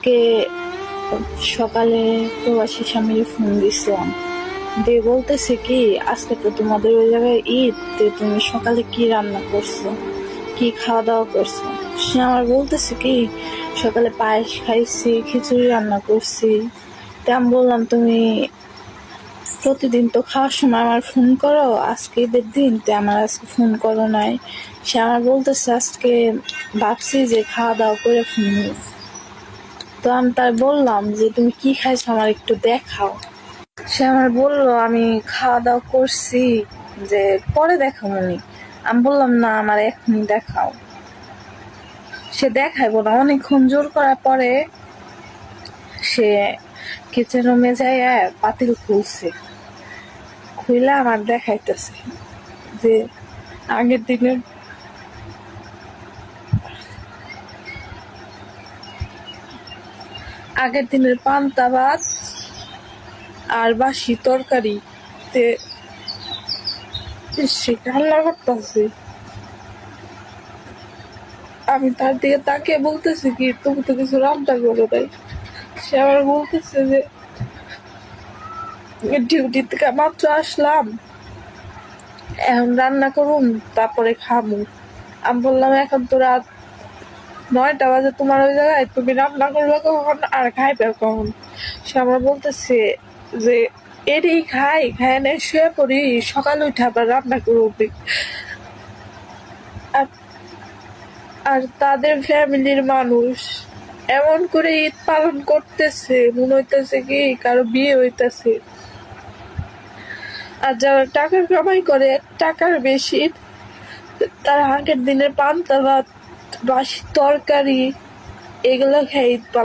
কে সকালে প্রবাসী স্বামীর ফোন দিছিলাম, দিয়ে বলতেছে কি আজকে তো তোমাদের ওই জায়গায় ঈদ, তুমি সকালে কি রান্না করছো, কি খাওয়া দাওয়া করছো। সে আমার বলতেছে কি সকালে পায়েস খাইছি, খিচুড়ি রান্না করছি। আমি বললাম তুমি প্রতিদিন তো খাওয়ার সময় আমার ফোন করো, আজকে ঈদের দিন আমার আজকে ফোন করো নাই। সে আমার বলতেছে আজকে ভাবছি যে খাওয়া দাওয়া করে ফোন। তো আমি তার বললাম যে তুমি কি খাইছো আমার একটু দেখাও। সে আমার বললো আমি খাওয়া দাওয়া করছি, যে পরে দেখাবো নি। আমি বললাম না আমার এখনই দেখাও। সে দেখাইবো না, অনেকক্ষণ জোর করার পরে সে কিচেন রুমে যাই পাতিল খুলছে, খুলে আমার দেখাইতেছে যে আগের দিনের পান্তা ভাত আর বাসি তরকারি সে রান্না করতেছে। আমি তার দিকে তাকিয়ে বলতেছি কি তুমি তো কিছু রান্না করো নাই। সে আবার বলতেছে যে ডিউটি থেকে মাত্র আসলাম, এখন রান্না করুন তারপরে খাবো। আমি বললাম এখন তো রাত 9টা বাজে, তোমার ওই জায়গায় তুমি রান্না করবে কখন আর খাইবে কখন। সে আমার বলতেছে যে এরই খাই না শুয়ে পড়ি, সকালে উঠে আবার রান্না করবি। আর তাদের ফ্যামিলির মানুষ এমন করে ঈদ পালন করতেছে মনে হইতেছে কি কারো বিয়ে হইতেছে। আর যারা টাকা কামাই করে টাকার বেশি, তারা আগের দিনের পান্তা ভাত, বাসি তরকারি এগুলো খেয়ে ঈদ